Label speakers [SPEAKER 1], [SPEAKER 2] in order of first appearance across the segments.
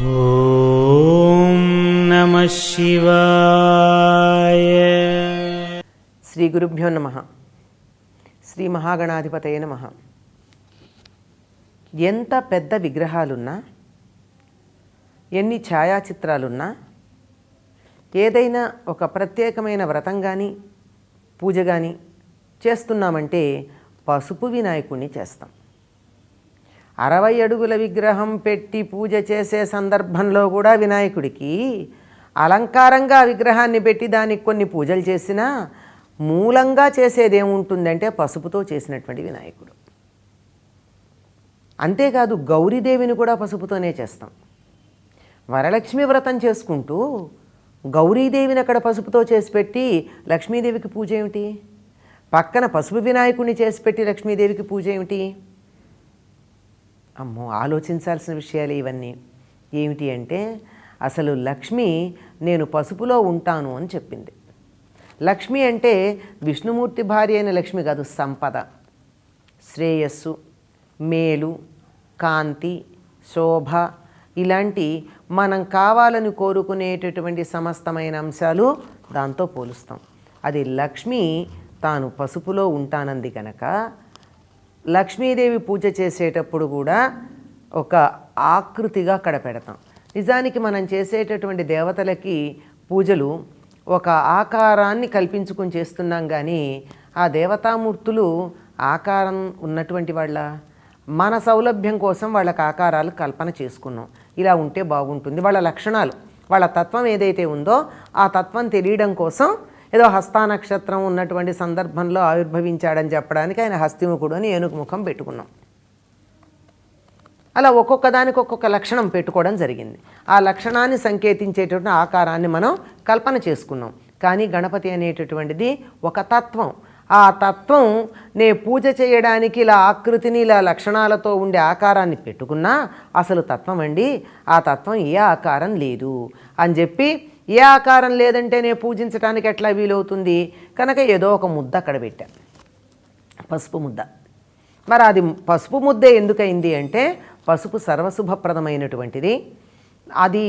[SPEAKER 1] ఓం నమః శివాయ.
[SPEAKER 2] శ్రీ గురుభ్యో నమః. శ్రీ మహాగణాధిపతయే నమః. ఎంత పెద్ద విగ్రహాలున్నా, ఎన్ని ఛాయాచిత్రాలున్నా, ఏదైనా ఒక ప్రత్యేకమైన వ్రతం కానీ పూజ కానీ చేస్తున్నామంటే పసుపు వినాయకుడిని చేస్తాం. 60 అడుగుల విగ్రహం పెట్టి పూజ చేసే సందర్భంలో కూడా వినాయకుడికి అలంకారంగా విగ్రహాన్ని పెట్టి దానికి కొన్ని పూజలు చేసినా మూలంగా చేసేది ఏముంటుందంటే పసుపుతో చేసినటువంటి వినాయకుడు. అంతేకాదు గౌరీదేవిని కూడా పసుపుతోనే చేస్తాం. వరలక్ష్మి వ్రతం చేసుకుంటూ గౌరీదేవిని అక్కడ పసుపుతో చేసి పెట్టి లక్ష్మీదేవికి పూజ ఏమిటి? పక్కన పసుపు వినాయకుడిని చేసి పెట్టి లక్ష్మీదేవికి పూజ ఏమిటి? అమ్మో, ఆలోచించాల్సిన విషయాలు ఇవన్నీ. ఏమిటి అంటే అసలు లక్ష్మి నేను పసుపులో ఉంటాను అని చెప్పింది. లక్ష్మి అంటే విష్ణుమూర్తి భార్య అయిన లక్ష్మి కాదు, సంపద, శ్రేయస్సు, మేలు, కాంతి, శోభ, ఇలాంటి మనం కావాలని కోరుకునేటటువంటి సమస్తమైన అంశాలు దాంతో పోలుస్తాం. అది లక్ష్మి తాను పసుపులో ఉంటానంది కనుక లక్ష్మీదేవి పూజ చేసేటప్పుడు కూడా ఒక ఆకృతిగా అక్కడ పెడతాం. నిజానికి మనం చేసేటటువంటి దేవతలకి పూజలు ఒక ఆకారాన్ని కల్పించుకొని చేస్తున్నాం, కానీ ఆ దేవతామూర్తులు ఆకారం ఉన్నటువంటి వాళ్ళ మన సౌలభ్యం కోసం వాళ్ళకి ఆకారాలు కల్పన చేసుకున్నాం. ఇలా ఉంటే బాగుంటుంది, వాళ్ళ లక్షణాలు, వాళ్ళ తత్వం ఏదైతే ఉందో ఆ తత్వం తెలియడం కోసం ఏదో హస్తా నక్షత్రం ఉన్నటువంటి సందర్భంలో ఆవిర్భవించాడని చెప్పడానికి ఆయన హస్తిముఖుడు అని ఏనుగు ముఖం పెట్టుకున్నాం. అలా ఒక్కొక్క దానికి ఒక్కొక్క లక్షణం పెట్టుకోవడం జరిగింది. ఆ లక్షణాన్ని సంకేతించేటటువంటి ఆకారాన్ని మనం కల్పన చేసుకున్నాం. కానీ గణపతి అనేటటువంటిది ఒక తత్వం. ఆ తత్వం నే పూజ చేయడానికి ఇలా ఆకృతిని ఇలా లక్షణాలతో ఉండే ఆకారాన్ని పెట్టుకున్నా అసలు తత్వం అండి, ఆ తత్వం ఏ ఆకారం లేదు అని చెప్పి, ఏ ఆకారం లేదంటే నేను పూజించడానికి ఎట్లా వీలవుతుంది కనుక ఏదో ఒక ముద్ద అక్కడ పెట్టా, పసుపు ముద్ద. మరి అది పసుపు ముద్దే ఎందుకైంది అంటే పసుపు సర్వశుభప్రదమైనటువంటిది. అది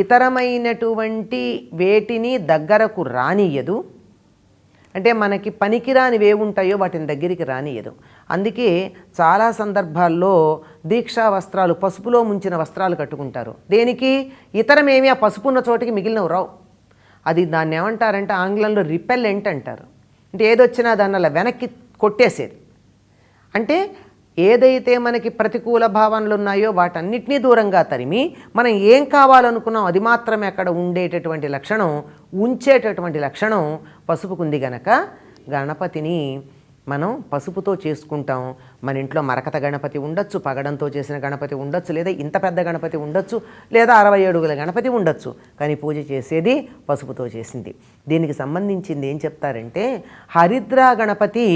[SPEAKER 2] ఇతరమైనటువంటి వేటిని దగ్గరకు రానియదు. అంటే మనకి పనికిరానివి ఏముంటాయో వాటిని దగ్గరికి రానియదు. అందుకే చాలా సందర్భాల్లో దీక్షా వస్త్రాలు, పసుపులో ముంచిన వస్త్రాలు కట్టుకుంటారు. దేనికి? ఇతరమేమి ఆ పసుపు ఉన్న చోటికి మిగిలినవి రావు. అది దాన్ని ఏమంటారంటే ఆంగ్లంలో రిపెల్లెంట్ అంటారు. అంటే ఏదొచ్చినా దాన్ని అలా వెనక్కి కొట్టేసేది. అంటే ఏదైతే మనకి ప్రతికూల భావనలు ఉన్నాయో వాటన్నిటినీ దూరంగా తరిమి మనం ఏం కావాలనుకున్నాం అది మాత్రమే అక్కడ ఉండేటటువంటి లక్షణం, ఉంచేటటువంటి లక్షణం పసుపుకుంది గనక గణపతిని మనం పసుపుతో చేసుకుంటాం. మన ఇంట్లో మరకత గణపతి ఉండొచ్చు, పగడంతో చేసిన గణపతి ఉండొచ్చు, లేదా ఇంత పెద్ద గణపతి ఉండొచ్చు, లేదా 60 అడుగుల గణపతి ఉండొచ్చు. కానీ పూజ చేసేది పసుపుతో చేసింది. దీనికి సంబంధించింది ఏం చెప్తారంటే హరిద్రా గణపతి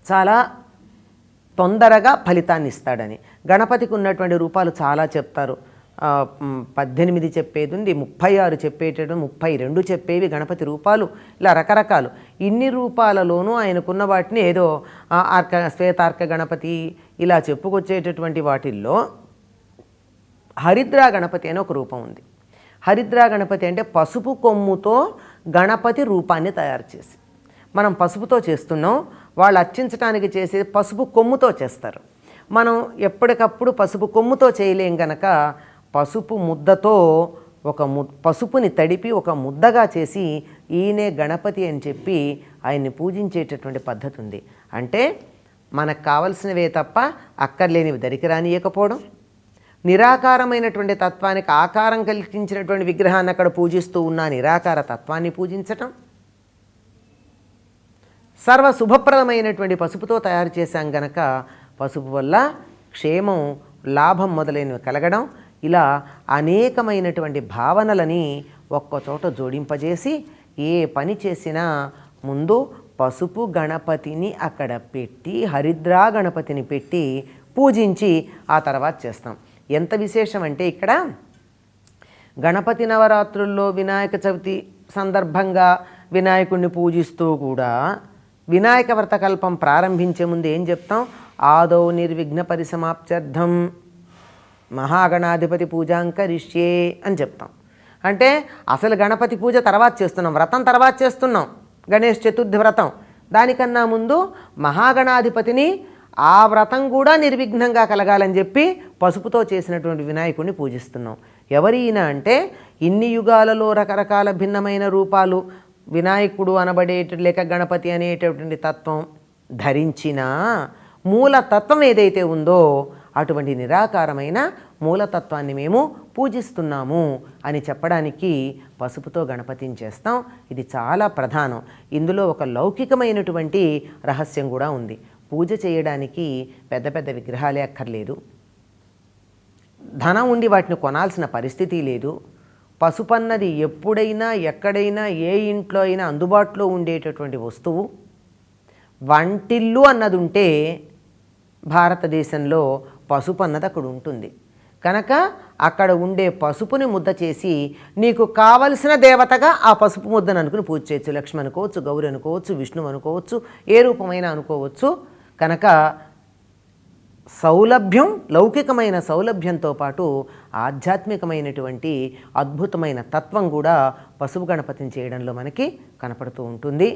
[SPEAKER 2] చాలా తొందరగా ఫలితాన్ని ఇస్తాడని. గణపతికి ఉన్నటువంటి రూపాలు చాలా చెప్తారు. 18 చెప్పేది ఉంది, 36 చెప్పేటటువంటి, 32 చెప్పేవి గణపతి రూపాలు, ఇలా రకరకాలు. ఇన్ని రూపాలలోనూ ఆయనకున్న వాటిని ఏదో శ్వేతార్క గణపతి ఇలా చెప్పుకొచ్చేటటువంటి వాటిల్లో హరిద్రా గణపతి అనే ఒక రూపం ఉంది. హరిద్రా గణపతి అంటే పసుపు కొమ్ముతో గణపతి రూపాన్ని తయారు చేసి, మనం పసుపుతో చేస్తున్నాం, వాళ్ళు అర్చించడానికి చేసేది పసుపు కొమ్ముతో చేస్తారు. మనం ఎప్పటికప్పుడు పసుపు కొమ్ముతో చేయలేం కనుక పసుపు ముద్దతో పసుపుని తడిపి ఒక ముద్దగా చేసి ఈయనే గణపతి అని చెప్పి ఆయన్ని పూజించేటటువంటి పద్ధతి ఉంది. అంటే మనకు కావలసినవే తప్ప అక్కర్లేనివి దరికి రానియకపోవడం, నిరాకారమైనటువంటి తత్వానికి ఆకారం కల్పించినటువంటి విగ్రహాన్ని అక్కడ పూజిస్తూ ఉన్న నిరాకార తత్వాన్ని పూజించటం, సర్వ శుభప్రదమైనటువంటి పసుపుతో తయారు చేశాం గనక పసుపు వల్ల క్షేమం, లాభం మొదలైనవి కలగడం, ఇలా అనేకమైనటువంటి భావనలని ఒక్కచోట జోడింపజేసి ఏ పని చేసినా ముందు పసుపు గణపతిని అక్కడ పెట్టి, హరిద్రా గణపతిని పెట్టి పూజించి ఆ తర్వాత చేస్తాం. ఎంత విశేషం అంటే ఇక్కడ గణపతి నవరాత్రుల్లో వినాయక చవితి సందర్భంగా వినాయకుడిని పూజిస్తూ కూడా వినాయక వ్రతకల్పం ప్రారంభించే ముందు ఏం చెప్తాం? ఆదౌ నిర్విఘ్న పరిసమాప్త్యర్థం మహాగణాధిపతి పూజాంకరిష్యే అని చెప్తాం. అంటే అసలు గణపతి పూజ తర్వాత చేస్తున్నాం, వ్రతం తర్వాత చేస్తున్నాం, గణేష్ చతుర్థి వ్రతం. దానికన్నా ముందు మహాగణాధిపతిని ఆ వ్రతం కూడా నిర్విఘ్నంగా కలగాలని చెప్పి పసుపుతో చేసినటువంటి వినాయకుడిని పూజిస్తున్నాం. ఎవరైనా అంటే ఇన్ని యుగాలలో రకరకాల భిన్నమైన రూపాలు వినాయకుడు లేక గణపతి అనేటటువంటి తత్వం ధరించిన మూలతత్వం ఏదైతే ఉందో అటువంటి నిరాకారమైన మూలతత్వాన్ని మేము పూజిస్తున్నాము అని చెప్పడానికి పసుపుతో గణపతిని చేస్తాం. ఇది చాలా ప్రధానం. ఇందులో ఒక లౌకికమైనటువంటి రహస్యం కూడా ఉంది. పూజ చేయడానికి పెద్ద పెద్ద విగ్రహాలే అక్కర్లేదు, ధనం ఉండి వాటిని కొనాల్సిన పరిస్థితి లేదు. పసుపు అన్నది ఎప్పుడైనా ఎక్కడైనా ఏ ఇంట్లో అయినా అందుబాటులో ఉండేటటువంటి వస్తువు. వంటిల్లు అన్నది ఉంటే భారతదేశంలో పసుపు అన్నది అక్కడ ఉంటుంది కనుక అక్కడ ఉండే పసుపుని ముద్ద చేసి నీకు కావలసిన దేవతగా ఆ పసుపు ముద్దను అనుకుని పూజ చేయొచ్చు. లక్ష్మి అనుకోవచ్చు, గౌరి అనుకోవచ్చు, విష్ణువు అనుకోవచ్చు, ఏ రూపమైనా అనుకోవచ్చు. కనుక సౌలభ్యం, లౌకికమైన సౌలభ్యంతో పాటు ఆధ్యాత్మికమైనటువంటి అద్భుతమైన తత్వం కూడా పసుపు గణపతిని చేయడంలో మనకి కనపడుతూ ఉంటుంది.